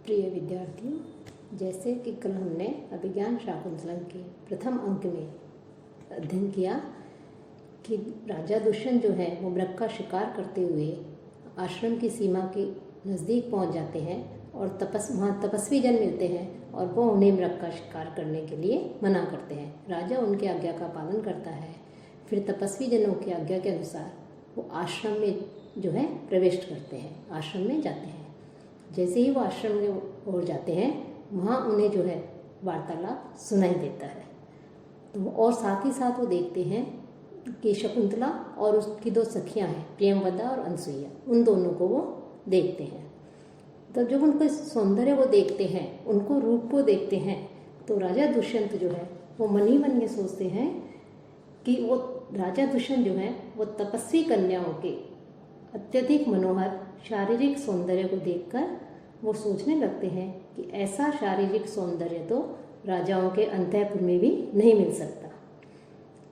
प्रिय विद्यार्थियों, जैसे कि कल हमने अभिज्ञान शाकुंतलम के प्रथम अंक में अध्ययन किया कि राजा दुष्यंत जो है वो मृग का शिकार करते हुए आश्रम की सीमा के नज़दीक पहुंच जाते हैं और वहाँ तपस्वी जन मिलते हैं और वो उन्हें मृग का शिकार करने के लिए मना करते हैं। राजा उनकी आज्ञा का पालन करता है। फिर तपस्वी जनों की आज्ञा के अनुसार वो आश्रम में जो है प्रवेश करते हैं, आश्रम में जाते हैं। जैसे ही वो आश्रम में ओर जाते हैं वहाँ उन्हें जो है वार्तालाप सुनाई देता है। तो और साथ ही साथ वो देखते हैं कि शकुंतला और उसकी दो सखियाँ हैं, प्रियंवदा और अनसुईया, उन दोनों को वो देखते हैं। तो जब उनको सौंदर्य वो देखते हैं, उनको रूप को देखते हैं, तो राजा दुष्यंत जो है वो मन ही मन ये सोचते हैं कि वो राजा दुष्यंत जो है वो तपस्वी कन्याओं के अत्यधिक मनोहर शारीरिक सौंदर्य को देखकर वो सोचने लगते हैं कि ऐसा शारीरिक सौंदर्य तो राजाओं के अंतःपुर में भी नहीं मिल सकता,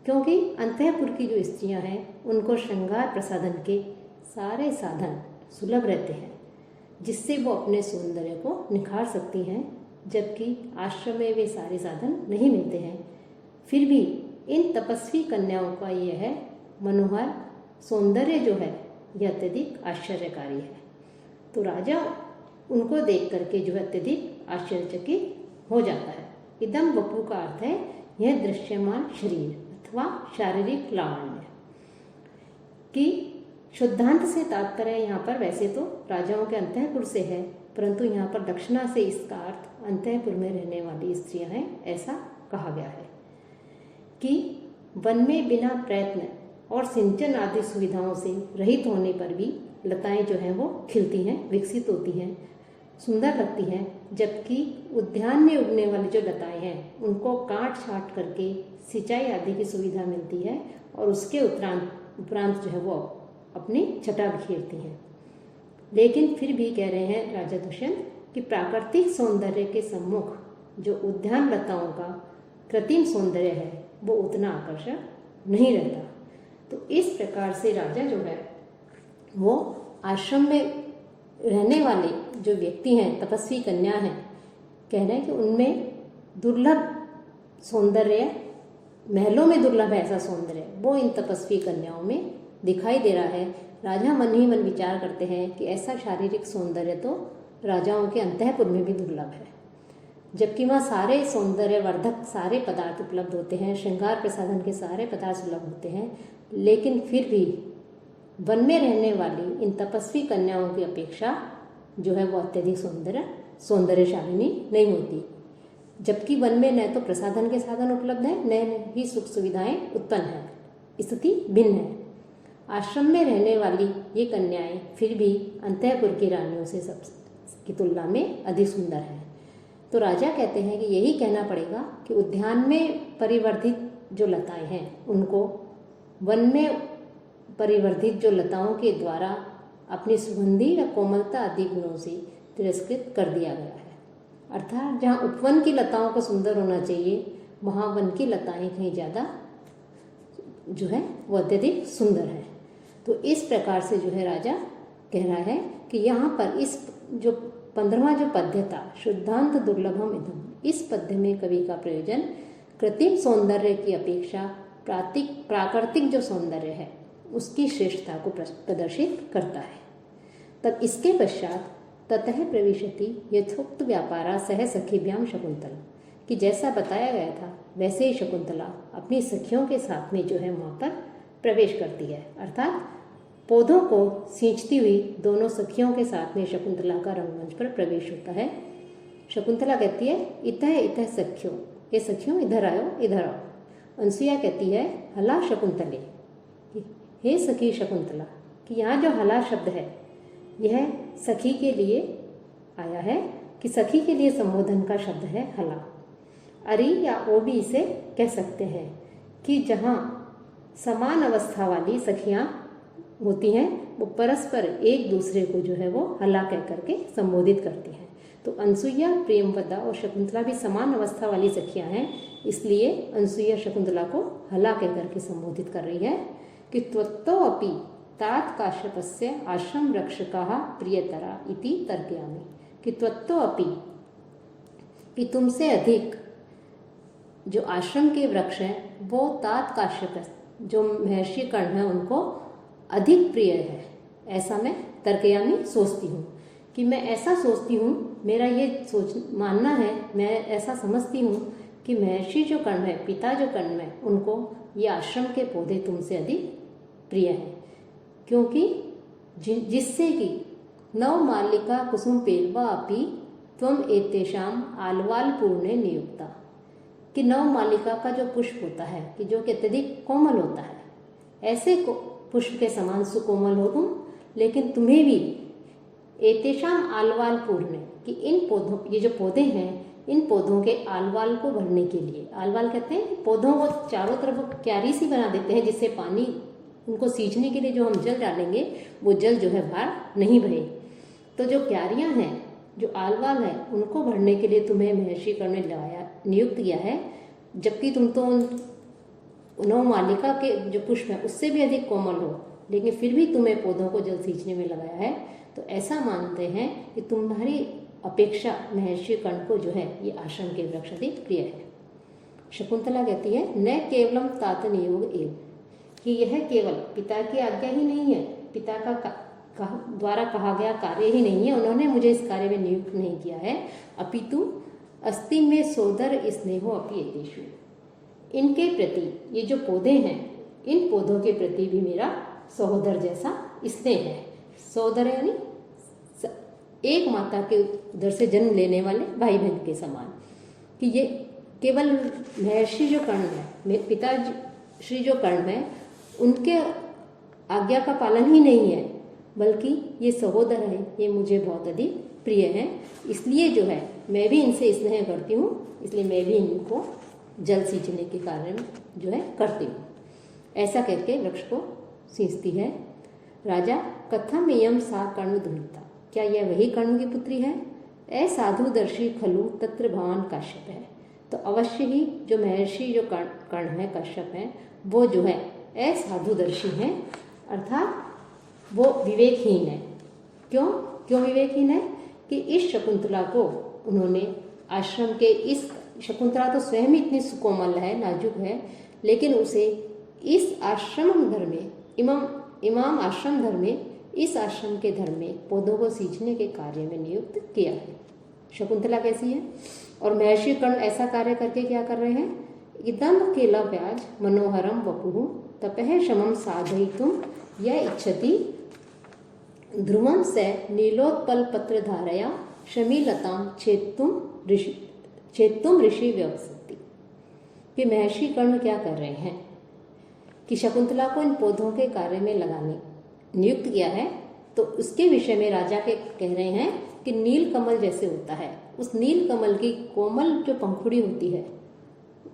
क्योंकि अंतःपुर की जो स्त्रियां हैं उनको श्रृंगार प्रसाधन के सारे साधन सुलभ रहते हैं, जिससे वो अपने सौंदर्य को निखार सकती हैं, जबकि आश्रम में वे सारे साधन नहीं मिलते हैं। फिर भी इन तपस्वी कन्याओं का यह है मनोहर सौंदर्य जो है यह अत्यधिक आश्चर्यकारी है। तो राजा उनको देख करके जो है अत्यधिक आश्चर्यचकित हो जाता है। इदम वपु का अर्थ है यह दृश्यमान शरीर अथवा शारीरिक लावण्य। कि शुद्धांत से तात्पर्य यहाँ पर वैसे तो राजाओं के अंतःपुर से है, परंतु यहाँ पर दक्षिणा से इसका अर्थ अंतःपुर में रहने वाली स्त्रियां हैं, ऐसा कहा गया है। कि वन में बिना प्रयत्न और सिंचन आदि सुविधाओं से रहित होने पर भी लताएं जो हैं वो खिलती हैं, विकसित होती हैं, सुंदर लगती हैं, जबकि उद्यान में उगने वाली जो लताएं हैं उनको काट छाट करके सिंचाई आदि की सुविधा मिलती है और उसके उपरांत जो है वो अपनी छटा बिखेरती हैं। लेकिन फिर भी कह रहे हैं राजा दुष्यंत कि प्राकृतिक सौंदर्य के सम्मुख जो उद्यान लताओं का कृत्रिम सौंदर्य है वो उतना आकर्षक नहीं रहता। तो इस प्रकार से राजा जो है वो आश्रम में रहने वाले जो व्यक्ति हैं, तपस्वी कन्या हैं, कह रहे हैं कि उनमें दुर्लभ सौंदर्य, महलों में दुर्लभ ऐसा सौंदर्य वो इन तपस्वी कन्याओं में दिखाई दे रहा है। राजा मन ही मन विचार करते हैं कि ऐसा शारीरिक सौंदर्य तो राजाओं के अंतःपुर में भी दुर्लभ है, जबकि वहाँ सारे सौंदर्य वर्धक सारे पदार्थ उपलब्ध होते हैं, श्रृंगार प्रसाधन के सारे पदार्थ सुलभ होते हैं, लेकिन फिर भी वन में रहने वाली इन तपस्वी कन्याओं की अपेक्षा जो है वो अत्यधिक सौंदर्यशालिनी नहीं होती। जबकि वन में न तो प्रसाधन के साधन उपलब्ध हैं, न ही सुख सुविधाएं उत्पन्न हैं, स्थिति भिन्न है। आश्रम में रहने वाली ये कन्याएं फिर भी अंतःपुर की रानियों से सबकी तुलना में अधिक सुंदर हैं। तो राजा कहते हैं कि यही कहना पड़ेगा कि उद्यान में परिवर्धित जो लताएं हैं उनको वन में परिवर्धित जो लताओं के द्वारा अपनी सुगंधी व कोमलता आदि गुणों से तिरस्कृत कर दिया गया है। अर्थात जहाँ उपवन की लताओं को सुंदर होना चाहिए, वहाँ वन की लताएं कहीं ज़्यादा जो है वो अत्यधिक सुंदर है। तो इस प्रकार से जो है राजा कह रहा है कि यहाँ पर इस जो 15वां जो पद्य था, शुद्धांत दुर्लभम इदम, इस पद्य में कवि का प्रयोजन कृत्रिम सौंदर्य की अपेक्षा प्राकृतिक जो सौंदर्य है उसकी श्रेष्ठता को प्रदर्शित करता है। तब इसके पश्चात ततः प्रविशति यथोक्त व्यापारा सह सखीभ्याम शकुंतला, कि जैसा बताया गया था वैसे ही शकुंतला अपनी सखियों के साथ में जो है वहाँ पर प्रवेश करती है। अर्थात पौधों को सींचती हुई दोनों सखियों के साथ में शकुंतला का रंगमंच पर प्रवेश होता है। शकुंतला कहती है इतः इतः सखियों, ये सखियों इधर आओ, इधर आओ। अनसुईया कहती है हला शकुंतले, हे सखी शकुंतला, कि यहाँ जो हला शब्द है यह सखी के लिए आया है, कि सखी के लिए संबोधन का शब्द है हला। अरि या ओ भी इसे कह सकते हैं कि जहाँ समान अवस्था वाली सखियाँ होती हैं वो परस्पर एक दूसरे को जो है वो हला कह करके संबोधित करती हैं। तो अनसुईया, प्रियंवदा और शकुंतला भी समान अवस्था वाली सखियाँ हैं, इसलिए अनसुईया शकुंतला को हला कह करके संबोधित कर रही है कि त्वत्तो अपि तात काश्यपस्य आश्रम रक्षकाः प्रियतरा इति तर्कयामि, कि त्वत्तो अपि, कि तुमसे अधिक जो आश्रम के वृक्ष हैं वो तात काश्यप, जो महर्षि कर्ण है उनको अधिक प्रिय है। ऐसा मैं तर्कयामी सोचती हूँ, कि मैं ऐसा सोचती हूँ, मेरा ये सोच मानना है, मैं ऐसा समझती हूँ कि महर्षि जो कर्ण है, पिता जो कर्ण है, उनको ये आश्रम के पौधे तुमसे अधिक प्रिय हैं। क्योंकि जिससे कि नव मालिका कुसुम पेलवा अपि त्वम एतेषाम आलवाल पूर्णे नियुक्ता, कि नव मालिका का जो पुष्प होता है कि जो कि अत्यधिक कोमल होता है, ऐसे पुष्प के समान सुकोमल हो तुम, लेकिन तुम्हें भी एतेषाम आलवाल पूर्णे, कि इन पौधों, ये जो पौधे हैं, इन पौधों के आलवाल को भरने के लिए, आलवाल कहते हैं पौधों को चारों तरफ क्यारी सी बना देते हैं, जिससे पानी उनको सींचने के लिए जो हम जल डालेंगे वो जल जो है बाहर नहीं बहे। तो जो क्यारियां हैं, जो आलवाल है, उनको भरने के लिए तुम्हें महर्षि कर्ण ने लगाया, नियुक्त किया है। जबकि तुम तो नव मालिका के जो पुष्प है उससे भी अधिक कोमल हो, लेकिन फिर भी तुम्हें पौधों को जल सींचने में लगाया है। तो ऐसा मानते हैं कि तुम्हारी अपेक्षा महर्षि कर्ण को जो है ये आश्रम के वृक्ष अधिक प्रिय है। शकुंतला कहती है न केवलम तात नियोग एव, कि यह केवल पिता की आज्ञा ही नहीं है, पिता का द्वारा कहा गया कार्य ही नहीं है, उन्होंने मुझे इस कार्य में नियुक्त नहीं किया है, अपितु अस्ति में सोदर स्नेहो अपि एतेषु, इनके प्रति, ये जो पौधे हैं, इन पौधों के प्रति भी मेरा सहोदर जैसा स्नेह है। सहोदर यानी एक माता के उदर से जन्म लेने वाले भाई बहन के समान, कि ये केवल महर्षि जो कर्ण है, पिताश्री जो कर्ण है, उनके आज्ञा का पालन ही नहीं है, बल्कि ये सहोदर है, ये मुझे बहुत अधिक प्रिय है। इसलिए जो है मैं भी इनसे स्नेह करती हूँ, इसलिए मैं भी इनको जल सींचने के कारण जो है करती हूँ। ऐसा करके वृक्ष को सींचती है। राजा कथम एयम सा कर्ण दुहिता, क्या यह वही कर्ण की पुत्री है? असाधुदर्शी खलु तत्र भवान काश्यप है। तो अवश्य ही जो महर्षि जो कर्ण है, कश्यप है, वो जो है असाधुदर्शी हैं, अर्थात वो विवेकहीन है। क्यों विवेकहीन है? कि इस शकुंतला को उन्होंने आश्रम के, इस शकुंतला तो स्वयं ही इतनी सुकोमल है, नाजुक है, लेकिन उसे इस आश्रम धर्म में, इमाम आश्रम धर्म में, इस आश्रम के धर्म में पौधों को सींचने के कार्य में नियुक्त किया है। शकुंतला कैसी है? और महर्षि कर्ण ऐसा कार्य करके क्या कर रहे हैं? इदम केला व्याज मनोहरम वपुः तपः शमम साधयितुं यह इच्छति ध्रुवं से नीलोत्पल पत्र धारया शमीलतां छेत्तुम ऋषि व्यवसति। कि महर्षि कर्ण क्या कर रहे हैं कि शकुंतला को इन पौधों के कार्य में लगाने नियुक्त किया है, तो उसके विषय में राजा के कह रहे हैं कि नील कमल जैसे होता है, उस नील कमल की कोमल जो पंखुड़ी होती है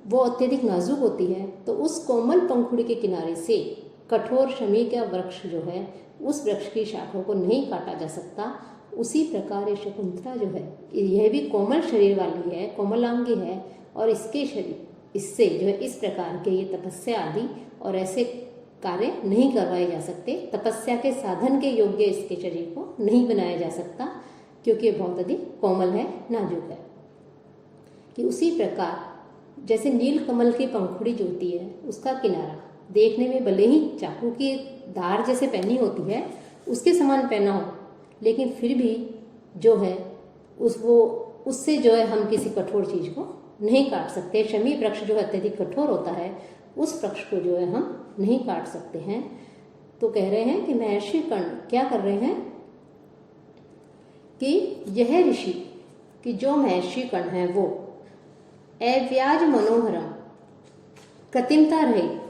वो अत्यधिक नाजुक होती है, तो उस कोमल पंखुड़ी के किनारे से कठोर शमी का वृक्ष जो है, उस वृक्ष की शाखों को नहीं काटा जा सकता। उसी प्रकार ये शकुंतला जो है, यह भी कोमल शरीर वाली है, कोमलांगी है, और इसके शरीर, इससे जो है इस प्रकार के ये तपस्या आदि और ऐसे कार्य नहीं करवाए जा सकते। तपस्या के साधन के योग्य इसके शरीर को नहीं बनाया जा सकता, क्योंकि ये बहुत अधिक कोमल है, नाजुक है। कि उसी प्रकार जैसे नील कमल की पंखुड़ी जो होती है, उसका किनारा देखने में भले ही चाकू की धार जैसे पहनी होती है, उसके समान पहना हो, लेकिन फिर भी जो है उससे जो है हम किसी कठोर चीज को नहीं काट सकते। शमी वृक्ष जो अत्यधिक कठोर होता है, उस वृक्ष को जो है हम नहीं काट सकते हैं। तो कह रहे हैं कि महर्षि कर्ण क्या कर रहे हैं कि यह ऋषि, कि जो महर्षि कर्ण है वो अव्याज मनोहरम, कृत्रिमता रहे,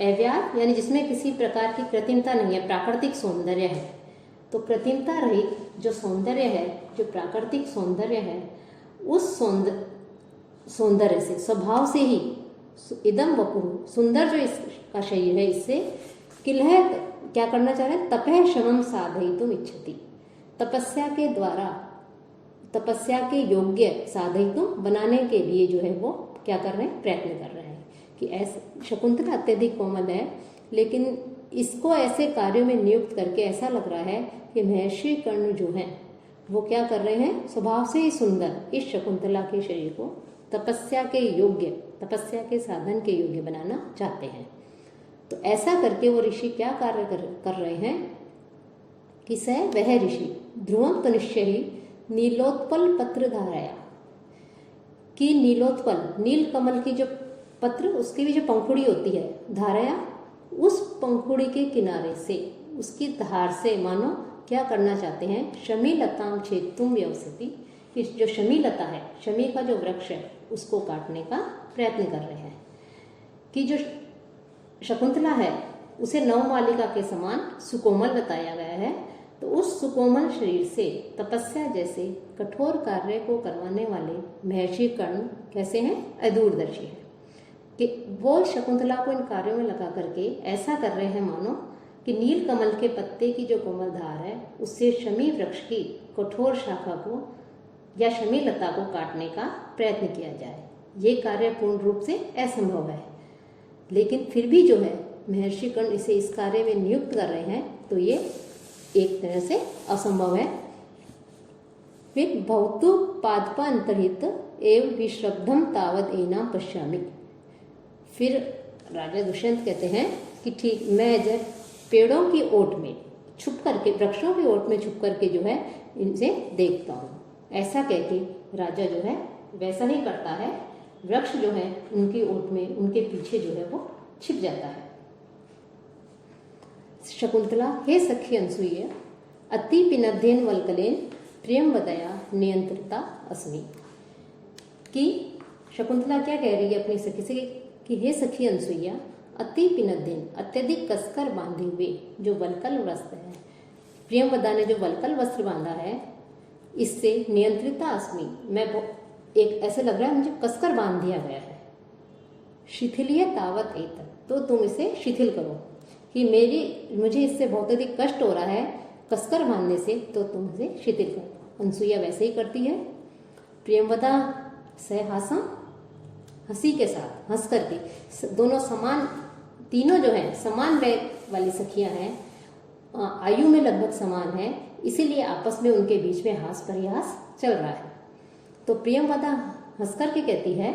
अव्याज यानी जिसमें किसी प्रकार की कृत्रिमता नहीं है, प्राकृतिक सौंदर्य है। तो कृत्रिमता रहित जो सौंदर्य है, जो प्राकृतिक सौंदर्य है, उस सौंदर्य से, स्वभाव से ही इदम वपुः, सुंदर जो इसका शरीर है, इससे किलह क्या करना चाह रहे हैं? तपः शमम साधयितुम इच्छति, तपस्या के द्वारा, तपस्या के योग्य साधयितुम बनाने के लिए जो है वो क्या कर रहे हैं? प्रयत्न कर रहे हैं। कि ऐसे शकुंतला अत्यधिक कोमल है, लेकिन इसको ऐसे कार्यों में नियुक्त करके ऐसा लग रहा है कि महर्षि कर्ण जो हैं वो क्या कर रहे हैं, स्वभाव से ही सुंदर इस शकुंतला के शरीर को तपस्या के साधन के योग्य बनाना चाहते हैं। तो ऐसा करके वो ऋषि क्या कार्य कर रहे हैं कि वह ऋषि ध्रुवम तो निश्चय ही नीलोत्पल पत्र धाराया, कि नीलोत्पल नील कमल की जो पत्र उसकी भी जो पंखुड़ी होती है, धाराया उस पंखुड़ी के किनारे से, उसकी धार से मानो क्या करना चाहते हैं, शमी लताम छेदुम व्यवसति, कि जो शमी लता है, शमी का जो वृक्ष है उसको काटने का प्रयत्न कर रहे हैं। कि जो शकुंतला है उसे नवमालिका के समान सुकोमल बताया गया है, तो उस सुकोमल शरीर से तपस्या जैसे कठोर कार्य को करवाने वाले महर्षि कर्ण कैसे हैं, अदूरदर्शी है, कि वो शकुंतला को इन कार्यों में लगा करके ऐसा कर रहे हैं मानो कि नील कमल के पत्ते की जो कोमल धार है उससे शमी वृक्ष की कठोर शाखा को या शमी लता को काटने का प्रयत्न किया जाए। ये कार्य पूर्ण रूप से असंभव है, लेकिन फिर भी जो है महर्षि कर्ण इसे इस कार्य में नियुक्त कर रहे हैं, तो ये एक तरह से असंभव है। फिर भवतु पादपा अंतर्हित एवं विश्रब्धम तावत एनाम पश्यामि। फिर राजा दुष्यंत कहते हैं कि ठीक, मैं जब पेड़ों की ओट में छुप करके, वृक्षों की ओट में छुप करके जो है इनसे देखता हूँ। ऐसा कहके राजा जो है वैसा ही करता है, वृक्ष जो है उनकी ओट में, उनके पीछे जो है वो छिप जाता है। शकुंतला, हे सखी अनसुईया, अति पिनद्धेन वल्कलेन प्रियम वदया नियंत्रिता अस्मि। कि शकुंतला क्या कह रही है अपनी सखी से कि हे सखी अनसुईया, अति पिनद्धेन अत्यधिक कसकर बांधे हुए जो वल्कल वस्त्र है, प्रियमवदा ने जो वल्कल वस्त्र बांधा है, इससे नियंत्रिता अस्मि, मैं एक ऐसे लग रहा है मुझे कसकर बांध दिया गया है। शिथिलीय तावत एतत्, तो तुम इसे शिथिल करो, कि मुझे इससे बहुत अधिक कष्ट हो रहा है कसकर बांधने से, तो तुम इसे शिथिल करो। अनसुईया वैसे ही करती है। प्रियमवदा सहहासम, हंसी के साथ हंस करके, दोनों समान, तीनों जो हैं समान वय वाली सखियां हैं, आयु में लगभग समान है, इसीलिए आपस में उनके बीच में हास परिहास चल रहा है। तो प्रियमवदा हंस करके कहती है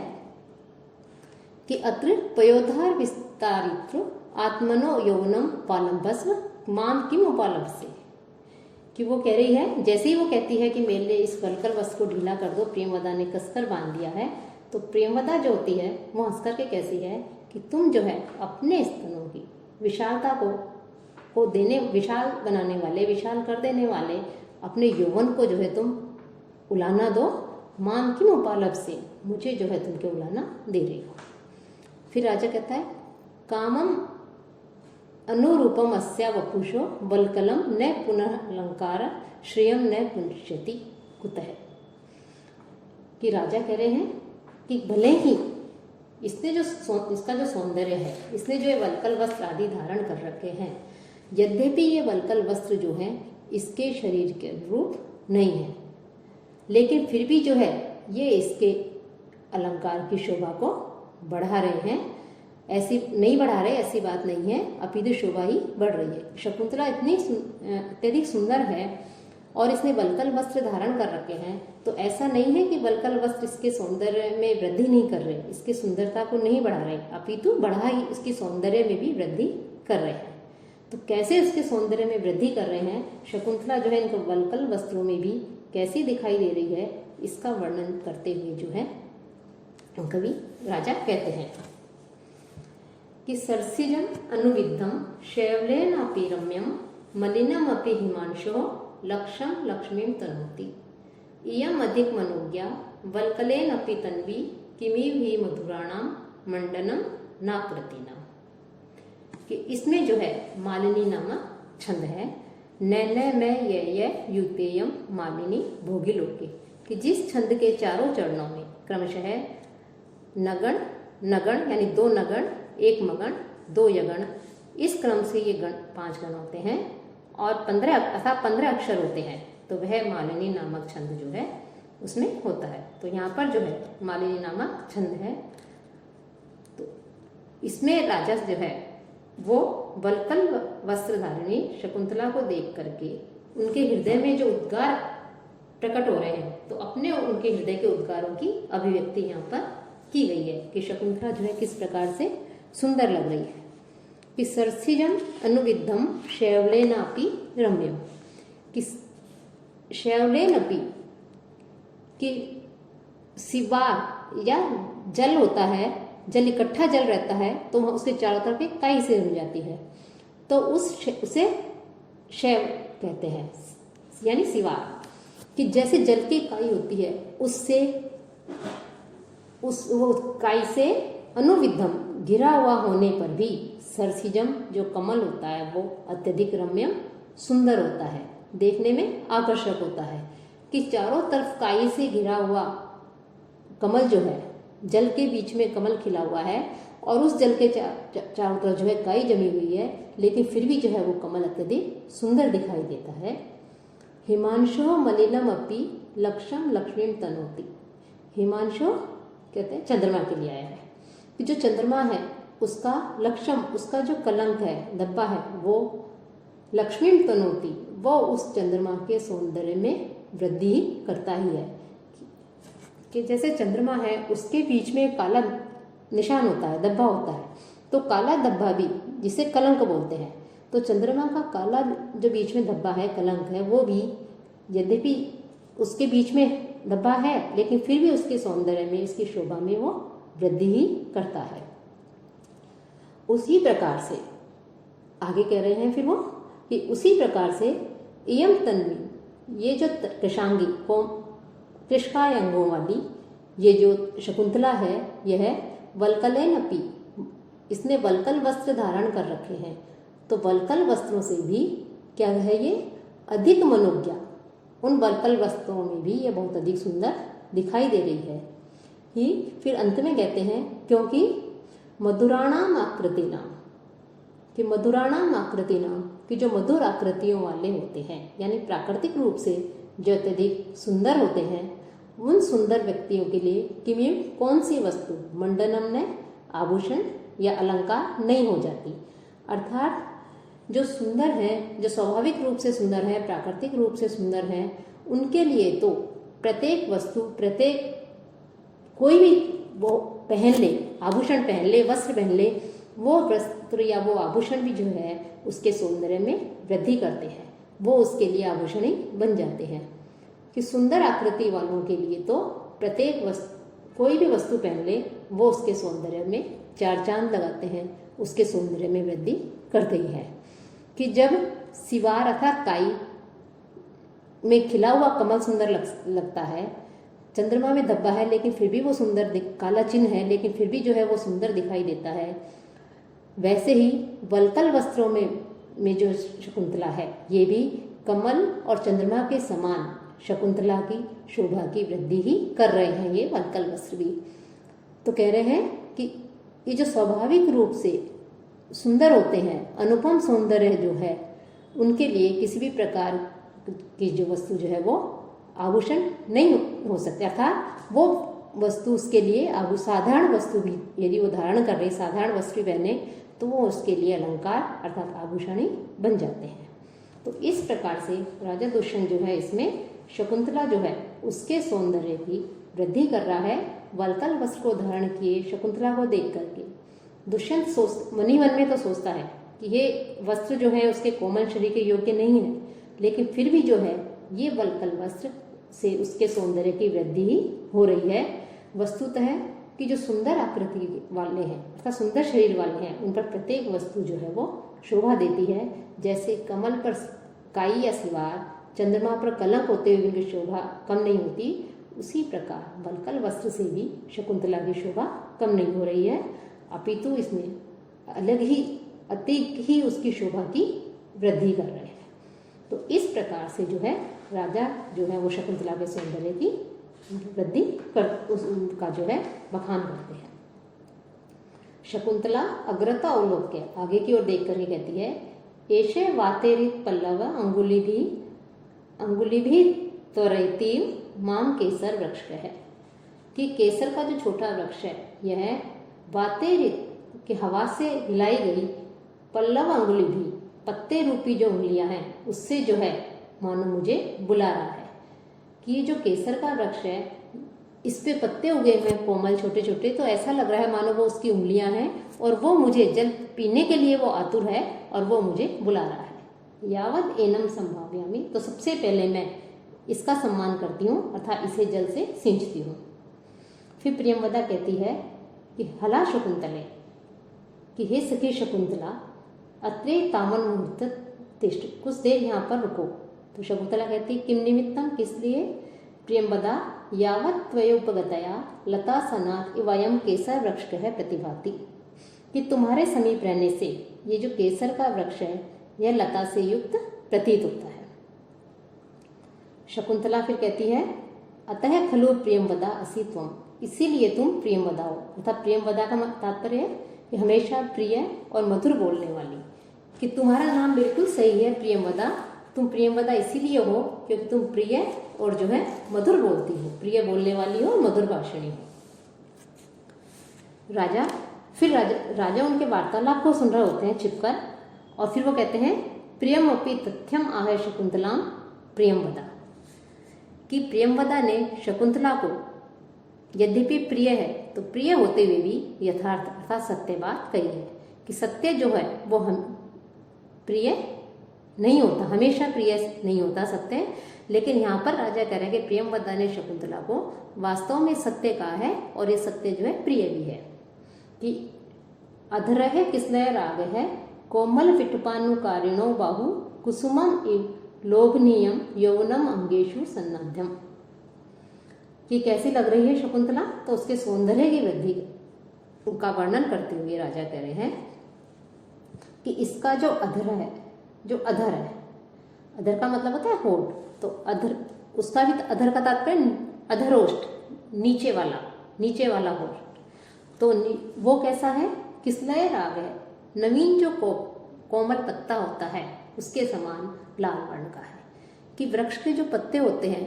कि अत्र पयोधार विस्तारित्र आत्मनो यौवनम पालम्भस्व माम किम उपालभसे, कि वो कह रही है, जैसे ही वो कहती है कि मेरे लिए इस वल्कल वस्त्र को ढीला कर दो, प्रियमवदा ने कसकर बांध दिया है, तो प्रियमवदा जो होती है वो हंस करके कैसी है कि तुम जो है अपने स्तनों की विशालता को देने, विशाल बनाने वाले, विशाल कर देने वाले अपने यौवन को जो है तुम उलाना दो, मान किम उपालभ से, मुझे जो है तुम क्यों उलाना दे रही हो। फिर राजा कहता है, कामम अनुरूपम अस्या वपुषो वल्कलम न पुनः अलंकार श्रेयम न पुंस्यति कुतः। कि राजा कह रहे हैं कि भले ही इसने जो इसका जो सौंदर्य है, इसने जो ये वल्कल वस्त्र आदि धारण कर रखे हैं, यद्यपि ये वल्कल वस्त्र जो है इसके शरीर के अनुरूप नहीं है, लेकिन फिर भी जो है ये इसके अलंकार की शोभा को बढ़ा रहे हैं। ऐसी नहीं बढ़ा रहे, ऐसी बात नहीं है, अपितु शोभा ही बढ़ रही है। शकुंतला इतनी अत्यधिक सुंदर है और इसने वल्कल वस्त्र धारण कर रखे हैं, तो ऐसा नहीं है कि वल्कल वस्त्र इसके सौंदर्य में वृद्धि नहीं कर रहे, इसकी सुंदरता को नहीं बढ़ा रहे, अपितु बढ़ा ही इसकी सौंदर्य में भी वृद्धि कर रहे हैं। तो कैसे इसके सौंदर्य में वृद्धि कर रहे हैं, शकुंतला जो है इनको वल्कल वस्त्रों में भी कैसी दिखाई दे रही है, इसका वर्णन करते हुए जो है कवि राजा कहते हैं कि सरसिजम अनुविद्धम शैवलेन अपि रम्यम मलिनम अपि हिमांशो लक्षम लक्ष्मीम तनोति इयम अधिक मनोज्ञा वल्कलेन अपि तन्वी किमिव ही मधुराणाम मंडनम नाकृतिना। कि इसमें जो है मालिनी नामक छंद है, नैनय में ये युतेयम मालिनी भोगी लोके, कि जिस छंद के चारों चरणों में क्रमशः नगण नगण यानी 2 नगण 1 मगण 2 यगण, इस क्रम से ये गण 5 गण होते हैं और 15 अक्षर होते हैं, तो वह मालिनी नामक छंद जो है उसमें होता है। तो यहाँ पर जो है मालिनी नामक छंद है, तो इसमें राजा जो है वो वल्कल वस्त्रधारिणी शकुंतला को देख करके उनके हृदय में जो उद्गार प्रकट हो रहे हैं। तो अपने उनके हृदय के उद्गारों की अभिव्यक्ति यहाँ पर की गई है कि शकुंतला जो है किस प्रकार से सुंदर लग रही है। कि सरसिजम अनुविद्धम शैवलेनापि रम्यम, कि शैवलेनपि कि सिवार या जल होता है, जल इकट्ठा जल रहता है तो वह उसके चारों तरफ एक काई से बन जाती है, तो उसे शैव कहते हैं, यानी सिवार। कि जैसे जल की काई होती है उससे वो काई से अनुविद्धम घिरा हुआ होने पर भी सरसिजम जो कमल होता है वो अत्यधिक रम्य सुंदर होता है, देखने में आकर्षक होता है। कि चारों तरफ काई से घिरा हुआ कमल जो है, जल के बीच में कमल खिला हुआ है और उस जल के चारों तरफ जो है काई जमी हुई है, लेकिन फिर भी जो है वो कमल अत्यधिक सुंदर दिखाई देता है। हिमांशो मलिनम अपि लक्षम लक्ष्मीम तनोति। हिमांशो कहते हैं चंद्रमा के लिए आया है कि जो चंद्रमा है उसका लक्षम, उसका जो कलंक है, धब्बा है, वो लक्ष्मीम तनोति, वो उस चंद्रमा के सौंदर्य में वृद्धि करता ही है। कि जैसे चंद्रमा है उसके बीच में काला निशान होता है, धब्बा होता है, तो काला धब्बा भी जिसे कलंक बोलते हैं, तो चंद्रमा का काला जो बीच में धब्बा है, कलंक है, वो भी यद्यपि उसके बीच में धब्बा है लेकिन फिर भी उसके सौंदर्य में, इसकी शोभा में वो वृद्धि ही करता है। उसी प्रकार से आगे कह रहे हैं फिर वो कि उसी प्रकार से इयम तन्वी, ये जो कृशांगी कृष्काय अंगों वाली ये जो शकुंतला है, यह वल्कलेनपि, इसने वल्कल वस्त्र धारण कर रखे हैं, तो वल्कल वस्त्रों से भी क्या है, ये अधिक मनोज्ञा, उन वल्कल वस्त्रों में भी ये बहुत अधिक सुंदर दिखाई दे रही है ही। फिर अंत में कहते हैं क्योंकि मधुराणाम आकृति नाम, कि मधुराणाम आकृति नाम, कि जो मधुर आकृतियों वाले होते हैं, यानी प्राकृतिक रूप से जो अत्यधिक सुंदर होते हैं, उन सुंदर व्यक्तियों के लिए किमिम कौन सी वस्तु मंडनम ने आभूषण या अलंकार नहीं हो जाती। अर्थात जो सुंदर है, जो स्वाभाविक रूप से सुंदर है, प्राकृतिक रूप से सुंदर है, उनके लिए तो प्रत्येक वस्तु, प्रत्येक कोई भी वो पहन ले, आभूषण पहन ले, वस्त्र पहन ले, वो वस्त्र या वो आभूषण भी जो है उसके सौंदर्य में वृद्धि करते हैं, वो उसके लिए आभूषण ही बन जाते हैं। कि सुंदर आकृति वालों के लिए तो प्रत्येक वस्तु, कोई भी वस्तु पहन ले, वो उसके सौंदर्य में चार चांद लगाते हैं, उसके सौंदर्य में वृद्धि करते ही है। कि जब सिवार अर्थात काई में खिला हुआ कमल सुंदर लगता है, चंद्रमा में धब्बा है लेकिन फिर भी वो सुंदर, काला चिन्ह है लेकिन फिर भी जो है वो सुंदर दिखाई देता है, वैसे ही वल्कल वस्त्रों में जो शकुंतला है, ये भी कमल और चंद्रमा के समान शकुंतला की शोभा की वृद्धि ही कर रहे हैं ये वल्कल वस्त्र भी। तो कह रहे हैं कि ये जो स्वाभाविक रूप से सुंदर होते हैं, अनुपम सौंदर्य जो है, उनके लिए किसी भी प्रकार की जो वस्तु जो है वो आभूषण नहीं हो सकते, अर्थात वो वस्तु उसके लिए साधारण वस्तु भी यदि वो धारण कर रहे, साधारण वस्त्र पहने, तो वो उसके लिए अलंकार अर्थात आभूषण ही बन जाते हैं। तो इस प्रकार से राजा दुष्यंत जो है इसमें शकुंतला जो है उसके सौंदर्य की वृद्धि कर रहा है, वल्कल वस्त्र को धारण किए शकुंतला को देख करके। दुष्यंत मन ही मन में तो सोचता है कि ये वस्त्र जो है उसके कोमल शरीर के योग्य नहीं है, लेकिन फिर भी जो है ये वल्कल वस्त्र से उसके सौंदर्य की वृद्धि ही हो रही है। वस्तुतः कि जो सुंदर आकृति वाले हैं अर्थात सुंदर शरीर वाले हैं, उन पर प्रत्येक वस्तु जो है वो शोभा देती है। जैसे कमल पर काई या सिवार, चंद्रमा पर कलंक होते हुए उनकी शोभा कम नहीं होती, उसी प्रकार वल्कल वस्त्र से भी शकुंतला की शोभा कम नहीं हो रही है, अपितु इसमें अलग ही अतिक ही उसकी शोभा की वृद्धि कर रहे हैं। तो इस प्रकार से जो है राजा जो है वो शकुंतला के सौंदर्य की वृद्धि कर उसका जो है बखान करते हैं। शकुंतला अग्रता अवलोक्य आगे की ओर देख करके कहती है, एशे वातेरित पल्लव अंगुली भी त्वरैतीव माम केसर वृक्ष है। कि केसर का जो छोटा वृक्ष है यह वातेरित की हवा से हिलाई गई पल्लव अंगुली भी, पत्ते रूपी जो उंगलियां हैं उससे जो है मानो मुझे बुला रहा है। कि ये जो केसर का वृक्ष है इस पे पत्ते उगे हुए हैं कोमल छोटे छोटे, तो ऐसा लग रहा है मानो वो उसकी उंगलियां हैं और वो मुझे जल पीने के लिए वो आतुर है और वो मुझे बुला रहा है। यावत एनम संभाव्यामि, तो सबसे पहले मैं इसका सम्मान करती हूँ अर्थात इसे जल से सींचती हूँ। फिर प्रियंवदा कहती है कि हला शकुंतले, कि हे सखी शकुंतला, अत्रे तामन मुहूर्त तिष्ठ, कुछ देर यहाँ पर रुको। तो शकुंतला कहती किम निमित्तम, किस लिए? प्रियंवदा यावत त्वयोपगतया लता सनात इवयम केसर वृक्ष है प्रतिभाति, कि तुम्हारे समीप रहने से ये जो केसर का वृक्ष है यह लता से युक्त प्रतीत होता है। शकुंतला फिर कहती है अतः खलु प्रियंवदा असि त्वम, इसीलिए तुम प्रियंवदा हो। अर्थात प्रियंवदा का तात्पर्य है कि हमेशा प्रिय और मधुर बोलने वाली, कि तुम्हारा नाम बिल्कुल सही है प्रियंवदा, तुम प्रियंवदा इसीलिए हो क्योंकि तुम प्रिय और जो है मधुर बोलती हो, प्रिय बोलने वाली हो और मधुर भाषणी हो। राजा उनके वार्तालाप को सुन रहे होते हैं छिपकर, और फिर वो कहते हैं प्रियम अपि तथ्यम आह शकुंतलाम प्रियंवदा, कि प्रियंवदा ने शकुंतला को यद्यपि प्रिय है तो प्रिय होते हुए भी यथार्थ अर्थात सत्य बात कही है, कि सत्य जो है वो हम प्रिय नहीं होता, हमेशा प्रिय नहीं होता सत्य। लेकिन यहाँ पर राजा कह रहे हैं कि प्रियंवदा ने शकुंतला को वास्तव में सत्य कहा है और ये सत्य जो है प्रिय भी है। कि अधर है किसलय राग है कोमल विटपानुकारिणो बाहु कुसुमम इव लोभनीयम यौवनम अंगेशु सन्नद्धम, कि कैसी लग रही है शकुंतला, तो उसके सौंदर्य की वृद्धि का वर्णन करते हुए राजा कह रहे हैं कि इसका जो अधर है, जो अधर है, अधर का मतलब होता है होठ, तो अधर उसका भी अधर का तात्पर्य अधरोष्ठ, नीचे वाला होठ, तो वो कैसा है? किसलय राग है, नवीन जो कोमल पत्ता होता है उसके समान लाल वर्ण का है। कि वृक्ष के जो पत्ते होते हैं,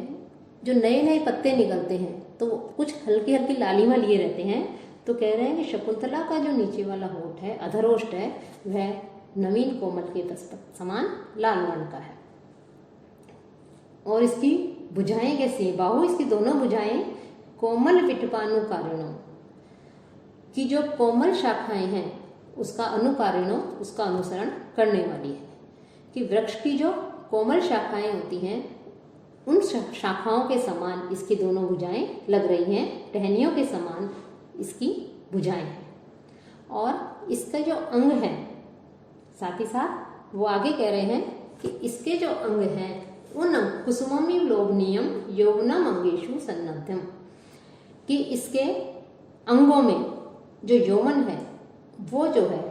जो नए नए पत्ते निकलते हैं तो वो कुछ हल्की हल्की लालिमा लिए रहते हैं, तो कह रहे हैं कि शकुंतला का जो नीचे वाला होठ है, अधरोष्ठ है, वह नवीन कोमल के समान लाल वर्ण का है। और इसकी भुजाएं कैसी है? बाहु, इसकी दोनों भुजाएं कोमल विटपानुकारिणों, की जो कोमल शाखाएं हैं उसका अनुकारिणों, उसका अनुसरण करने वाली है। कि वृक्ष की जो कोमल शाखाएं होती हैं उन शाखाओं के समान इसकी दोनों भुजाएं लग रही हैं, टहनियों के समान इसकी भुजाएं हैं। और इसका जो अंग है, साथ ही साथ वो आगे कह रहे हैं कि इसके जो अंग हैं उन कुसुममी लोभनीयम यौवनम अंगेशु सन्नद्धम, कि इसके अंगों में जो यौवन है वो जो है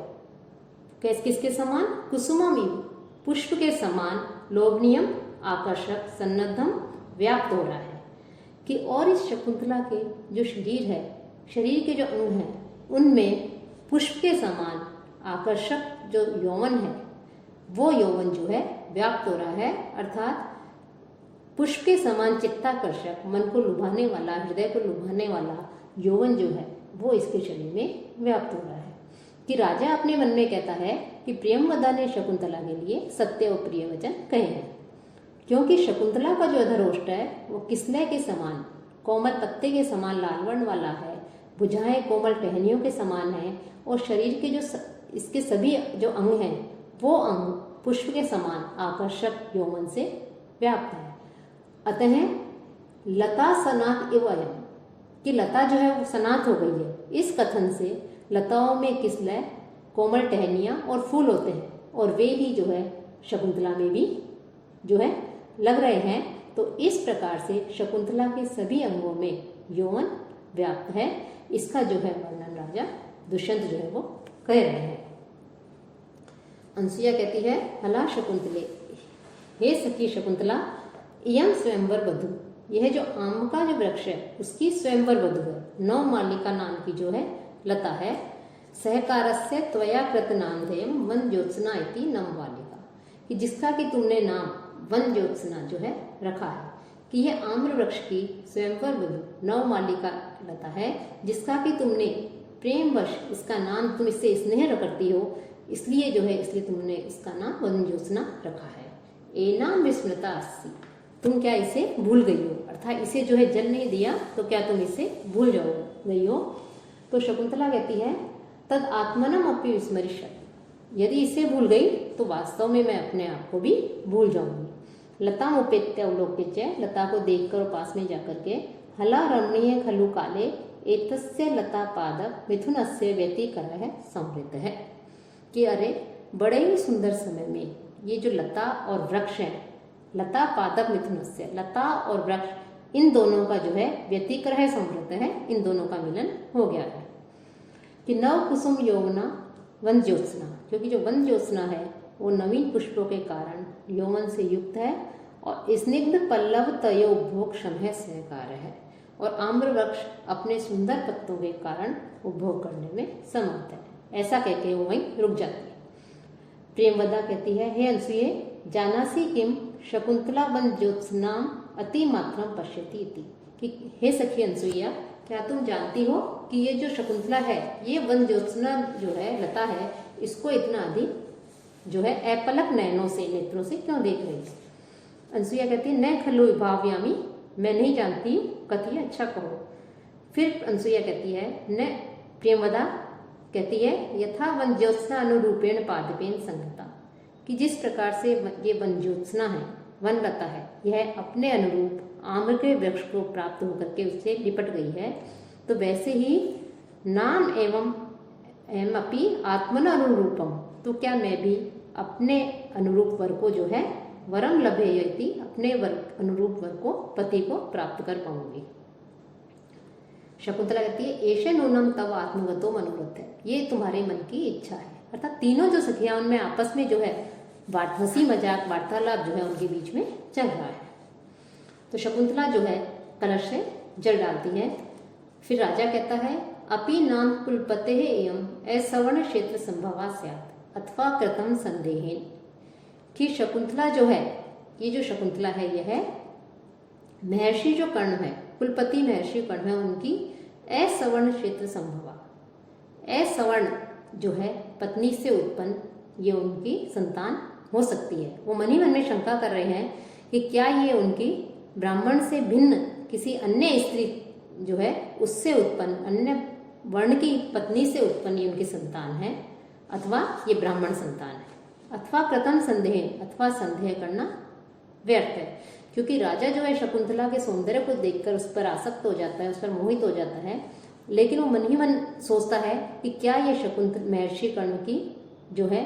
किसके समान? कुसुममी, पुष्प के समान, लोभनीयम आकर्षक, सन्नद्धम व्याप्त हो रहा है। कि और इस शकुंतला के जो शरीर है, शरीर के जो अंग हैं उनमें पुष्प के समान आकर्षक जो यौवन है वो यौवन जो है व्याप्त हो रहा है, अर्थात पुष्प के समान चित्ताकर्षक, मन को लुभाने वाला, हृदय को लुभाने वाला यौवन जो है वो इसके शरीर में व्याप्त हो रहा है। कि राजा अपने मन में कहता है कि प्रियंवदा ने शकुंतला के लिए सत्य और प्रिय वचन कहे हैं, क्योंकि शकुंतला का जो अधरोष्ठ है वो किसलय के समान, कोमल पत्ते के समान लाल वर्ण वाला है, भुजाएं कोमल टहनियों के समान है, और शरीर के जो इसके सभी जो अंग हैं वो अंग पुष्प के समान आकर्षक यौवन से व्याप्त है। अतः लता सनात इव अयम, कि लता जो है वो सनात हो गई है। इस कथन से लताओं में किसलय, कोमल टहनियाँ और फूल होते हैं, और वे ही जो है शकुंतला में भी जो है लग रहे हैं। तो इस प्रकार से शकुंतला के सभी अंगों में यौवन व्याप्त है। इसका जो है वर्णन राजा दुष्यंत जो है वो कह रहे हैं। अनसुईया कहती है हला शकुंतले, हे सखी शकुंतला, इयम स्वयंवर वधु, यह जो आम का जो वृक्ष है उसकी स्वयंवर वधु है, नवमालिका नाम की जो है लता है। सहकारस्य त्वया कृत नामधेयम वन ज्योत्सना इति नवमालिका, कि जिसका कि तुमने नाम वन ज्योत्सना जो है रखा है। कि यह आम्र वृक्ष की स्वयंवर वधु नवमालिका लता है, जिसका कि तुमने प्रेमवश इसका नाम, तुम इससे स्नेह करती हो इसलिए जो है, इसलिए तुमने इसका नाम वन ज्योत्सना रखा है। ए नाम विस्मृता अस्सी, तुम क्या इसे भूल गई हो, अर्थात इसे जो है जल नहीं दिया तो क्या तुम इसे भूल जाओ गई हो। तो शकुंतला कहती है तद आत्मनम अपि विस्मरिष्यति, यदि इसे भूल गई तो वास्तव में मैं अपने आप को भी भूल जाऊंगी। लता उपेत्य अवलोक्य, लता को देखकर पास में जाकर के हला रमणीय खलु काले एतस्य लता पादप मिथुनस्य व्यतिकरः संवृत है, कि अरे बड़े ही सुंदर समय में ये जो लता और वृक्ष है, लता पादप मिथुनस्य, लता और वृक्ष इन दोनों का जो है व्यतिकरः संवृत है, इन दोनों का मिलन हो गया है। कि नव कुसुम यौवना वन ज्योत्सना, क्योंकि जो वन ज्योत्सना है वो नवीन पुष्पों के कारण यौवन से युक्त है और स्निग्ध पल्लव तयो उपभोग क्षम सहकार है, और आम्र वृक्ष अपने सुंदर पत्तों के कारण उपभोग करने में समर्थ है। ऐसा कहके वो वहीं रुक जाती है। प्रेमवदा कहती है हे अनसुये जानासी किम शकुंतला वन ज्योत्सनाम अति मात्रम पश्यति इति, कि हे सखी अनसुईया क्या तुम जानती हो कि ये जो शकुंतला है ये वन ज्योत्सना जो है लता है इसको इतना अधिक जो है अपलक नयनों से नेत्रों से क्यों देख रही है। अनसुईया कहती है न खलु विभाव्यामी, मैं नहीं जानती, कथी अच्छा कहो। फिर अनसुईया कहती है न प्रेमवदा कहती है यथा वन ज्योत्सना अनुरूपेण पादपेन संगता, कि जिस प्रकार से ये वन ज्योत्सना है, वन लता है, यह अपने अनुरूप आम्र के वृक्ष को प्राप्त होकर के उससे लिपट गई है, तो वैसे ही नाम एवं अपि आत्मन अनुरूपम, तो क्या मैं भी अपने अनुरूप वर को जो है वरम लभेयति, अपने वर अनुरूप वर को पति को प्राप्त कर पाऊंगी। शकुंतला कहती है एश नूनम तव आत्मगतो मनोरथ है, ये तुम्हारे मन की इच्छा है। अर्थात तीनों जो सखियां उनमें आपस में जो है हंसी मजाक वार्तालाप जो है उनके बीच में चल रहा है। तो शकुंतला जो है कलश से जल डालती है। फिर राजा कहता है अपि नाम कुलपते एवं असवर्ण क्षेत्र संभवा स्यात् अथवा कृतम संदेहेन, कि शकुंतला जो है, ये जो शकुंतला है यह है महर्षि जो कर्ण है, कुलपति महर्षि कर्ण है, उनकी असवर्ण क्षेत्र संभवा, असवर्ण जो है पत्नी से उत्पन्न ये उनकी संतान हो सकती है। वो मन ही मन में शंका कर रहे हैं कि क्या ये उनकी ब्राह्मण से भिन्न किसी अन्य स्त्री जो है उससे उत्पन्न अन्य वर्ण की पत्नी से उत्पन्न ये उनकी संतान है, अथवा ये ब्राह्मण संतान है, अथवा प्रथम संदेह, अथवा संदेह करना व्यर्थ है। क्योंकि राजा जो है शकुंतला के सौंदर्य को देखकर उस पर आसक्त हो जाता है, उस पर मोहित हो जाता है, लेकिन वो मन ही मन सोचता है कि क्या ये शकुंतला महर्षि कर्ण की जो है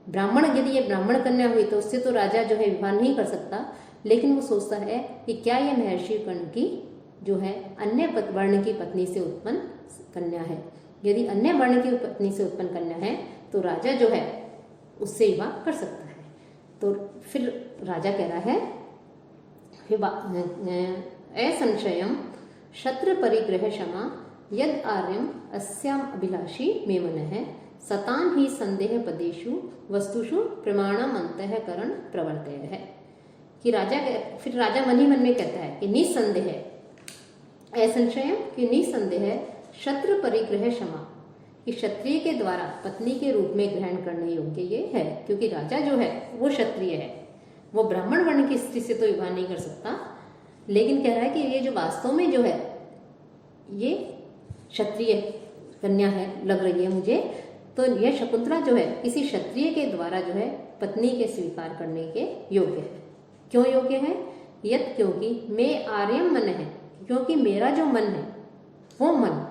ब्राह्मण, यदि ये ब्राह्मण कन्या हुई तो उससे तो राजा जो है विवाह नहीं कर सकता, लेकिन वो सोचता है कि क्या ये महर्षि कर्ण की जो है अन्य वर्ण की पत्नी से उत्पन्न कन्या है। यदि अन्य वर्ण की पत्नी से उत्पन्न कन्या है तो राजा जो है उससे विवाह कर सकता है। तो फिर राजा कह रहा है असंशयम शत्र परिग्रह क्षमा यद आर्यम अस्याम अभिलाषी मे मनः सतान ही संदेह पदेशु वस्तुषु प्रमाणम अंतःकरण प्रवर्तय है, कि राजा फिर राजा मन ही मन में कहता है कि निसंदेह असंशय, कि निसंदेह शत्रु परिग्रह क्षमा, कि क्षत्रिय के द्वारा पत्नी के रूप में ग्रहण करने योग्य ये है, क्योंकि राजा जो है वो क्षत्रिय है, वो ब्राह्मण वर्ण की स्त्री से तो विवाह नहीं कर सकता, लेकिन कह रहा है कि ये जो वास्तव में जो है ये क्षत्रिय कन्या है लग रही है मुझे, तो यह शकुंतला जो है किसी क्षत्रिय के द्वारा जो है पत्नी के स्वीकार करने के योग्य है। क्यों योग्य है? यत क्योंकि मैं आर्यम मन है, क्योंकि मेरा जो मन है वो मन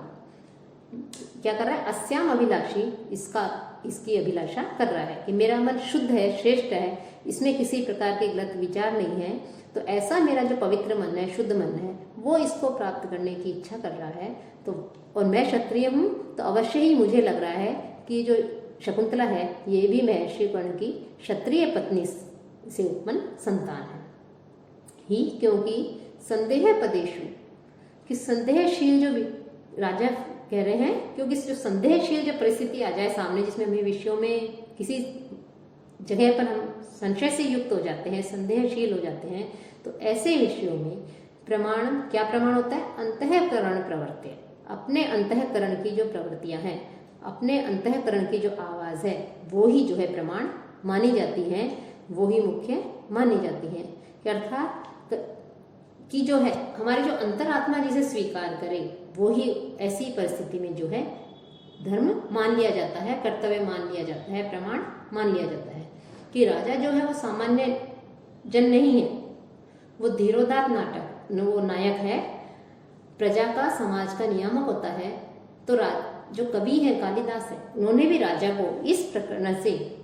क्या कर रहा है, अस्याम अभिलाषी, इसकी अभिलाषा कर रहा है कि मेरा मन शुद्ध है, श्रेष्ठ है, इसमें किसी प्रकार के गलत विचार नहीं है, तो ऐसा मेरा जो पवित्र मन है, शुद्ध मन है, वो इसको प्राप्त करने की इच्छा कर रहा है। तो और मैं क्षत्रिय हूँ, तो अवश्य ही मुझे लग रहा है कि जो शकुंतला है ये भी महर्षि कर्ण की क्षत्रिय पत्नी से उत्पन्न संतान है ही, क्योंकि संदेह पदेशु, कि संदेहशील जो राजा कह रहे हैं, क्योंकि जो संदेहशील जो परिस्थिति आ जाए सामने, जिसमें हमें विषयों में किसी जगह पर हम संशय से युक्त हो जाते हैं, संदेहशील हो जाते हैं, तो ऐसे विषयों में प्रमाण, क्या प्रमाण होता है? अंतःकरण प्रवृत्ति, अपने अंतःकरण की जो प्रवृत्तियां हैं, अपने अंतःकरण की जो आवाज है वो ही जो है प्रमाण मानी जाती है, वो ही मुख्य मानी जाती है। अर्थात कि जो है हमारी जो अंतरात्मा जिसे स्वीकार करे वो ही ऐसी परिस्थिति में जो है धर्म मान लिया जाता है, कर्तव्य मान लिया जाता है, प्रमाण मान लिया जाता है। कि राजा जो है वो सामान्य जन नहीं है, वो धीरोदात्त वो नायक है, प्रजा का, समाज का नियामक होता है। तो जो कवि है कालिदास है, उन्होंने भी राजा को इस प्रकरण से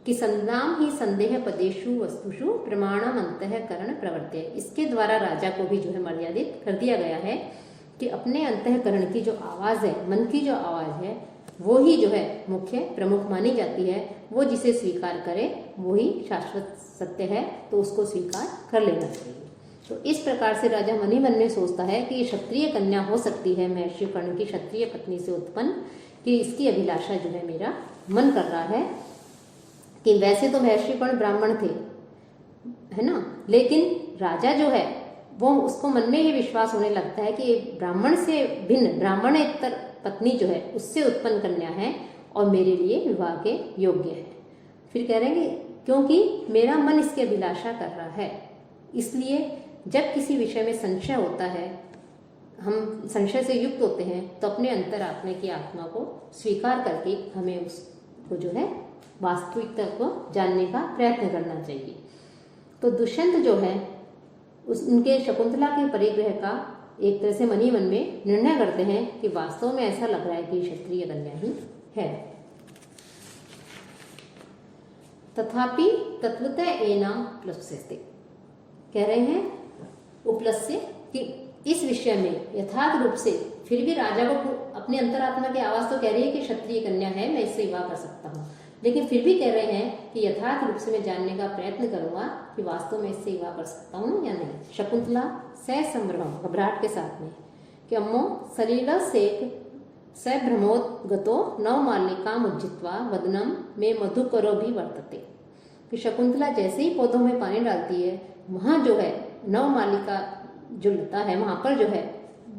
कि संदाम ही संदेह पदेशु वस्तुषु प्रमाणम अंतःकरण प्रवर्त्य, इसके द्वारा राजा को भी जो है मर्यादित कर दिया गया है कि अपने अंतःकरण की जो आवाज़ है, मन की जो आवाज़ है, वो ही जो है मुख्य प्रमुख मानी जाती है। वो जिसे स्वीकार करे वो ही शाश्वत सत्य है, तो उसको स्वीकार कर लेना चाहिए। तो इस प्रकार से राजा मन ही मन में सोचता है कि ये क्षत्रिय कन्या हो सकती है महर्षि कर्ण की क्षत्रिय पत्नी से उत्पन्न, कि इसकी अभिलाषा जो है मेरा मन कर रहा है। कि वैसे तो महर्षि कर्ण ब्राह्मण थे, है ना, लेकिन राजा जो है वो उसको मन में ही विश्वास होने लगता है कि ब्राह्मण से भिन्न, ब्राह्मणेतर पत्नी जो है उससे उत्पन्न कन्या है और मेरे लिए विवाह के योग्य है। फिर कह रहे हैं क्योंकि मेरा मन इसकी अभिलाषा कर रहा है, इसलिए जब किसी विषय में संशय होता है, हम संशय से युक्त होते हैं, तो अपने अंतरात्मा की आत्मा को स्वीकार करके हमें उसको जो है वास्तविकता को जानने का प्रयत्न करना चाहिए। तो दुष्यंत जो है उनके शकुंतला के परिग्रह का एक तरह से मन ही मन में निर्णय करते हैं कि वास्तव में ऐसा लग रहा है कि क्षत्रिय कन्या ही है। तथापि तत्वतः एनाम प्लुप्स्यते, कह रहे हैं उपलस्य कि इस विषय में यथार्थ रूप से फिर भी राजा को अपने अंतरात्मा की आवाज तो कह रही है कि क्षत्रिय कन्या है, मैं इससे विवाह कर सकता हूँ, लेकिन फिर भी कह रहे हैं कि यथार्थ रूप से मैं जानने का प्रयत्न करूंगा कि वास्तव में इससे विवाह कर सकता हूँ या नहीं। शकुंतला संभ्रम, घबराहट के साथ में कि अम्मो सलील से सभ्रमोदगतो नवमालिकाम उज्जित्वा वदनम में मधुकरो भी वर्तते, कि शकुंतला जैसे ही पौधों में पानी डालती है, वहाँ जो है नवमालिका जो लता है वहाँ पर जो है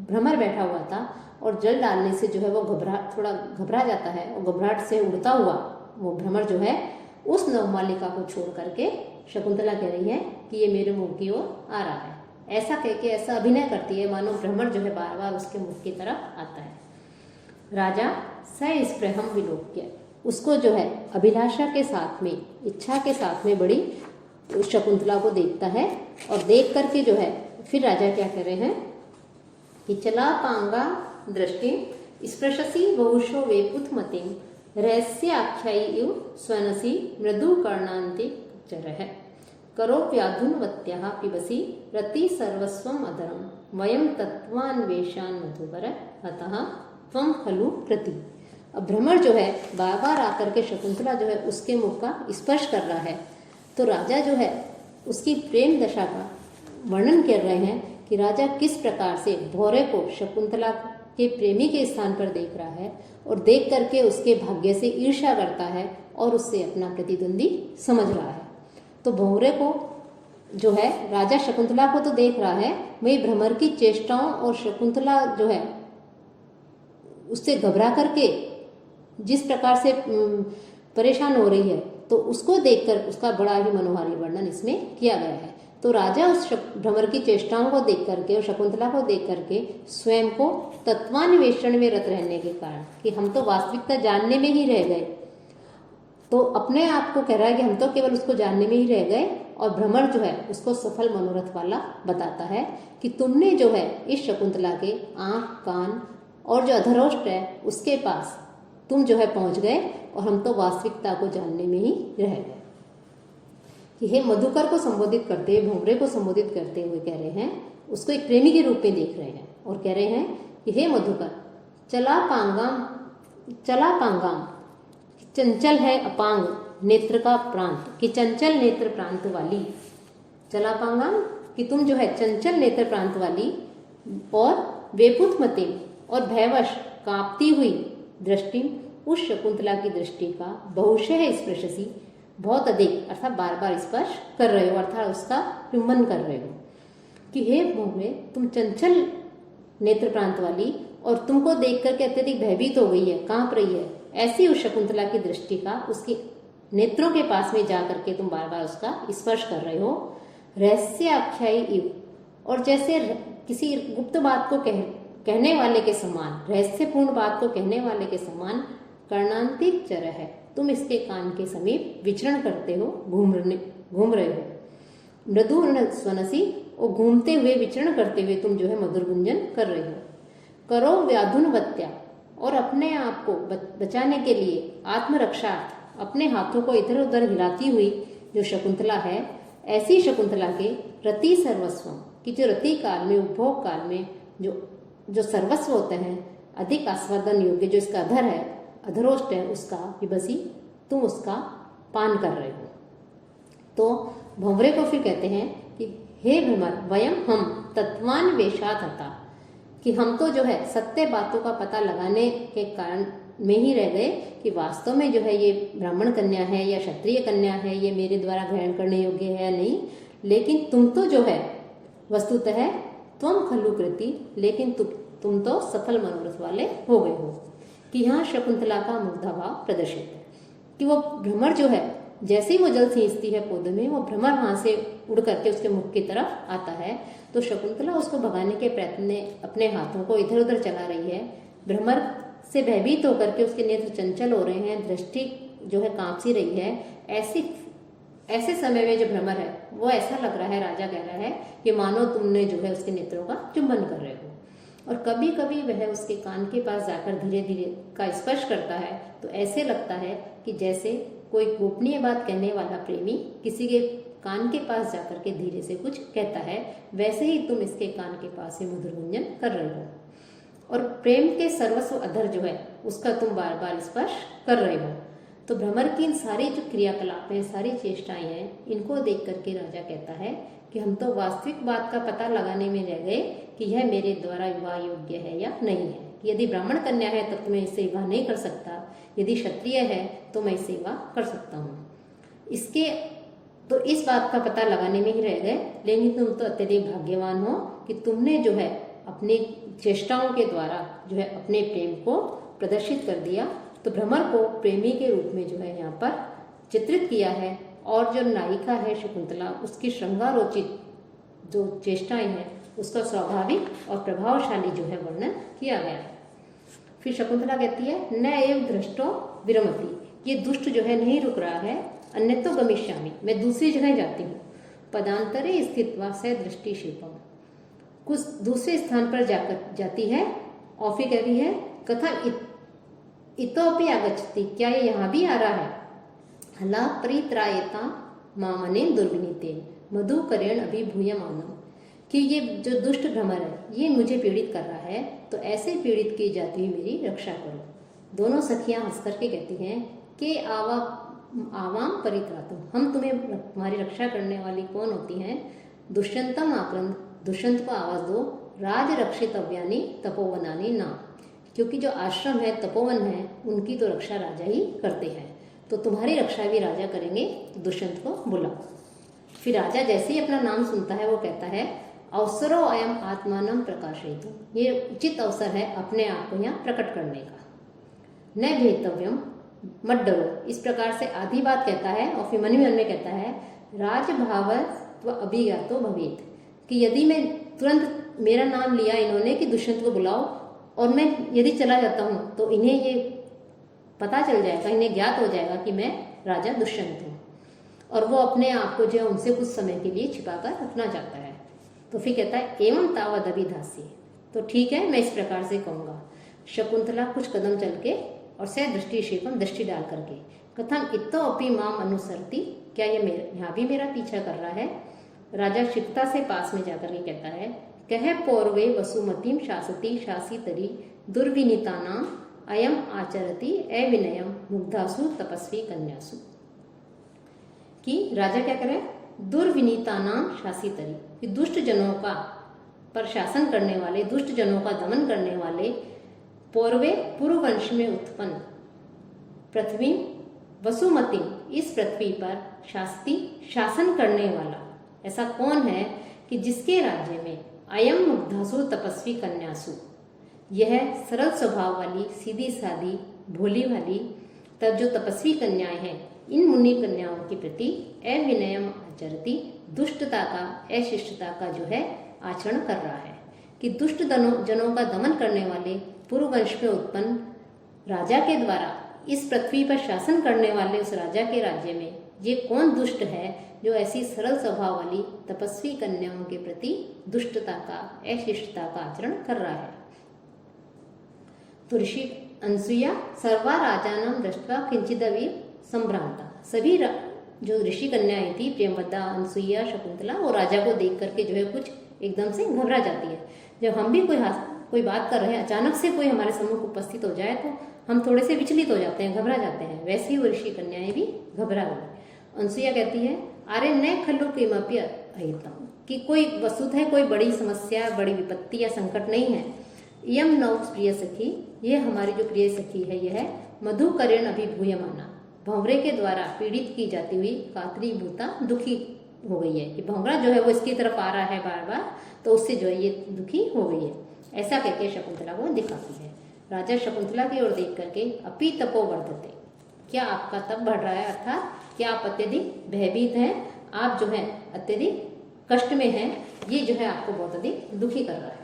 भ्रमर बैठा हुआ था, और जल डालने से जो है वो थोड़ा घबरा जाता है, और घबराहट से उड़ता हुआ वो भ्रमर जो है उस नवमालिका को छोड़ करके शकुंतला कह रही है कि ये मेरे मुंह की ओर आ रहा है। ऐसा कह के ऐसा अभिनय करती है मानो भ्रमर जो है बार बार उसके मुख की तरफ आता है। राजा सस्पृहम विलोक्य, उसको जो है अभिलाषा के साथ में, इच्छा के साथ में बड़ी उस शकुंतला को देखता है, और देख करके जो है फिर राजा क्या कह रहे हैं कि चला पांगा दृष्टि स्पृशसी बहुशो वेपुत मतिम रहस्य आख्यायी इव स्वनसी मृदु कर्णांति चरह करो व्याधुनवत्या पिबसी रति सर्वस्वम अधरम वयम तत्वान्वेषान मधुकर अतः त्वं खलु प्रति। अब भ्रमर जो है बार बार आकर के शकुंतला जो है उसके मुख का स्पर्श कर रहा है, तो राजा जो है उसकी प्रेम दशा का वर्णन कर रहे हैं कि राजा किस प्रकार से भौरे को शकुंतला के प्रेमी के स्थान पर देख रहा है, और देख करके उसके भाग्य से ईर्ष्या करता है और उससे अपना प्रतिद्वंदी समझ रहा है। तो भौरे को जो है राजा शकुंतला को तो देख रहा है, वही भ्रमर की चेष्टाओं और शकुंतला जो है उससे घबरा करके जिस प्रकार से परेशान हो रही है, तो उसको देखकर उसका बड़ा ही मनोहारी वर्णन इसमें किया गया है। तो राजा उस भ्रमर की चेष्टाओं को देख करके और शकुंतला को देख करके स्वयं को तत्वान्वेषण में रत रहने के कारण कि हम तो वास्तविकता जानने में ही रह गए, तो अपने आप को कह रहा है कि हम तो केवल उसको जानने में ही रह गए, और भ्रमर जो है उसको सफल मनोरथ वाला बताता है कि तुमने जो है इस शकुंतला के आँख, कान और जो अधरोष्ट है उसके पास तुम जो है पहुंच गए, और हम तो वास्तविकता को जानने में ही रह गए। कि हे मधुकर को संबोधित करते हुए, भौरे को संबोधित करते हुए कह रहे हैं, उसको एक प्रेमी के रूप में देख रहे हैं, और कह रहे हैं कि हे मधुकर चला पांगाम, चंचल है अपांग नेत्र का प्रांत, कि चंचल नेत्र प्रांत वाली, चला पांगाम कि तुम जो है चंचल नेत्र प्रांत वाली, और वेपुत मते और भयवश कांपती हुई दृष्टि उस शकुंतला की दृष्टि का बहुशः स्पृशसी, बहुत अधिक अर्थात बार बार स्पर्श कर रहे हो, अर्थात उसका चुंबन कर रहे हो। कि हे भौरे तुम चंचल नेत्र प्रांत वाली, और तुमको देख करके अत्यधिक भयभीत हो गई है, कांप रही है, ऐसी उस शकुंतला की दृष्टि का उसके नेत्रों के पास में जा करके तुम बार बार उसका स्पर्श कर रहे हो। रहस्य आख्यायी इव, और जैसे किसी गुप्त बात को कहने वाले के समान, रहस्यपूर्ण बात को कहने वाले के समान कर्णांतिक चर है। तुम इसके कान के समीप विचरण करते हो, घूम रहे हो। मृदु स्वनसी, और घूमते हुए विचरण करते हुए तुम जो है मधुर गुंजन कर रहे हो। करो व्याधुनवत्या, और अपने आप को बचाने के लिए आत्मरक्षार्थ अपने हाथों को इधर उधर हिलाती हुई जो शकुंतला है, ऐसी शकुंतला के रति सर्वस्वम, कि जो रति काल में, उपभोग काल में जो सर्वस्व होते हैं, अधिक आस्वादन योग्य जो इसका अधर है, अधरोष्ट है, उसका विबसी, तुम उसका पान कर रहे हो। तो भंवरे को फिर कहते हैं कि हे भ्रमर, वयम हम तत्वान वेशात हता, कि हम तो जो है सत्य बातों का पता लगाने के कारण में ही रह गए कि वास्तव में जो है ये ब्राह्मण कन्या है या क्षत्रिय कन्या है, ये मेरे द्वारा ग्रहण करने योग्य है या नहीं। लेकिन तुम तो जो है वस्तुतः त्वम खलु कृति, लेकिन तुम तो सफल मनोरथ वाले हो गए हो। कि यहाँ शकुंतला का मुग्धाभाव प्रदर्शित है कि वो भ्रमर जो है, जैसे ही वो जल सींचती है पौधे में, वो भ्रमर वहां से उड़ करके उसके मुख की तरफ आता है। तो शकुंतला उसको भगाने के प्रयत्न में अपने हाथों को इधर उधर चला रही है। भ्रमर से भयभीत होकर के उसके नेत्र चंचल हो रहे हैं, दृष्टि जो है कांप सी रही है। ऐसे समय में जो भ्रमर है वो ऐसा लग रहा है, राजा कह रहा है कि मानो तुमने जो है उसके नेत्रों का चुंबन कर रहे हो। और कभी कभी वह उसके कान के पास जाकर धीरे धीरे का स्पर्श करता है, तो ऐसे लगता है कि जैसे कोई गोपनीय बात कहने वाला प्रेमी किसी के कान के पास जाकर के धीरे से कुछ कहता है, वैसे ही तुम इसके कान के पास से मधुर गुंजन कर रहे हो। और प्रेम के सर्वस्व अधर जो है उसका तुम बार बार स्पर्श कर रहे हो। तो भ्रमर की इन सारी जो क्रियाकलाप हैं, सारी चेष्टाएं हैं, इनको देख करके राजा कहता है कि हम तो वास्तविक बात का पता लगाने में रह गए कि यह मेरे द्वारा विवाह योग्य है या नहीं है। यदि ब्राह्मण कन्या है तब तो मैं इससे विवाह नहीं कर सकता, यदि क्षत्रिय है तो मैं इससे विवाह कर सकता हूँ। तो इस बात का पता लगाने में ही रह गए। लेकिन तुम तो अत्यधिक भाग्यवान हो कि तुमने जो है अपनी चेष्टाओं के द्वारा जो है अपने प्रेम को प्रदर्शित कर दिया। तो भ्रमर को प्रेमी के रूप में जो है यहाँ पर चित्रित किया है, और जो नायिका है शकुंतला, उसकी श्रृंगारोचित जो चेष्टाएं हैं उसका स्वाभाविक और प्रभावशाली जो है वर्णन किया गया है। फिर शकुंतला कहती है, न एव दृष्टो विरमति, ये दुष्ट जो है नहीं रुक रहा है, अन्यतो गमिष्यामि, मैं दूसरी जगह जाती हूँ। पदांतरे स्थित्वा स दृष्टि शिल्पम, कुछ दूसरे स्थान पर जाती है और फिर कह रही है, कथम इतोपि आगच्छति, क्या ये यहाँ भी आ रहा है। हला परित्रायता मामने दुर्विनीतेन मधुकरेण अभिभूयमानम, कि ये जो दुष्ट भ्रमर है ये मुझे पीड़ित कर रहा है, तो ऐसे पीड़ित की जाती हुई मेरी रक्षा करो। दोनों सखियां हंस करके कहती हैं कि आवाम परित्रातुम, हम तुम्हारी रक्षा करने वाली कौन होती हैं। दुष्यंतम आक्रंद, दुष्यंत को आवाज दो। राज रक्षितव्यानि तपोवनानि ना, क्योंकि जो आश्रम है, तपोवन है, उनकी तो रक्षा राजा ही करते हैं, तो तुम्हारी रक्षा भी राजा करेंगे, तो दुष्यंत को बुलाओ। फिर राजा जैसे ही अपना नाम सुनता है वो कहता है, अवसरो अयम आत्मानम प्रकाशयितु, ये उचित अवसर है अपने आप को यहाँ प्रकट करने का। न भेतव्यम, मत डरो, इस प्रकार से आधी बात कहता है और फिर मन में कहता है, राजभावत्व अभिज्ञातो भवेत, कि यदि मैं तुरंत मेरा नाम लिया इन्होंने कि दुष्यंत को बुलाओ, और मैं यदि चला जाता हूँ तो इन्हें ये पता चल जाएगा, इन्हें ज्ञात हो जाएगा कि मैं राजा दुष्यंत हूँ, और वो अपने आप को जो है उनसे कुछ समय के लिए छिपाकर रखना चाहता है। तो फिर कहता है, एवं तावद अभिधासी, तो ठीक है मैं इस प्रकार से कहूँगा। शकुंतला कुछ कदम चल के और से दृष्टि शिल्पम, दृष्टि डाल करके, कथम इतो अपि माम अनुसरती, क्या ये यहाँ भी मेरा पीछा कर रहा है। राजा शिवता से पास में जाकर के कहता है, कह पौर्वे वसुमतीम शासती शासितरी दुर्विनीतानाम अयम आचरति अविनयम मुग्धासु तपस्वी कन्यासु, कि राजा क्या करे, दुर्विनीतानाम शासितरी, कि दुष्ट जनों का पर शासन करने वाले, दुष्ट जनों का दमन करने वाले, पौर्वे पूर्व वंश में उत्पन्न, पृथ्वी वसुमती, इस पृथ्वी पर शास्ति शासन करने वाला ऐसा कौन है कि जिसके राज्य में अयम मुग्धासु तपस्वी कन्यासु, यह सरल स्वभाव वाली, सीधी सादी, भोली वाली तब जो तपस्वी कन्याएं हैं, इन मुनि कन्याओं के प्रति अविनयम आचरती, दुष्टता का, अशिष्टता का जो है आचरण कर रहा है कि दुष्ट जनों का दमन करने वाले पूर्व वंश में उत्पन्न राजा के द्वारा इस पृथ्वी पर शासन करने वाले उस राजा के राज्य में ये कौन दुष्ट है जो ऐसी सरल स्वभाव वाली तपस्वी कन्याओं के प्रति दुष्टता का, अशिष्टता का आचरण कर रहा है। तो ऋषि अनसुईया सर्वा राजानम दृष्टवा किंचिदपि संभ्रांता, सभी जो ऋषि कन्याएं थी प्रियंवदा, अनसुईया, शकुंतला, वो राजा को देख करके जो है कुछ एकदम से घबरा जाती है। जब हम भी कोई बात कर रहे हैं, अचानक से कोई हमारे सम्मुख उपस्थित हो जाए तो हम थोड़े से विचलित हो जाते हैं, घबरा जाते हैं। वैसे ही वो ऋषि कन्याएं भी घबरा गई। अनसुईया कहती है, अरे न खल्लु किमपि अहितम, कि कोई वस्तुतः कोई बड़ी समस्या, बड़ी विपत्ति या संकट नहीं है। यम नौ प्रिय सखी, ये हमारी जो प्रिय सखी है यह मधुकरेण अभिभूयमाना, भंवरे के द्वारा पीड़ित की जाती हुई कातरी भूता दुखी हो गई है कि भंवरा जो है वो इसकी तरफ आ रहा है बार बार, तो उससे जो है ये दुखी हो गई है। ऐसा कहकर शकुंतला को दिखाती है। राजा शकुंतला की ओर देख करके अपी तपो वर्धते, क्या आपका तप बढ़ रहा है, अर्थात क्या आप अत्यधिक भयभीत हैं, आप जो है अत्यधिक कष्ट में हैं, ये जो है आपको बहुत अधिक दुखी कर रहा है।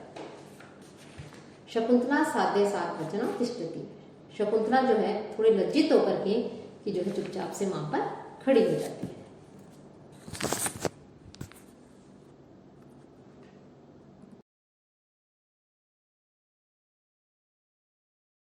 शकुंतला साध्य सात वचन तिष्ठति, शकुंतला जो है थोड़ी लज्जित होकर के कि जो है चुपचाप से वहां पर खड़ी हो जाती है।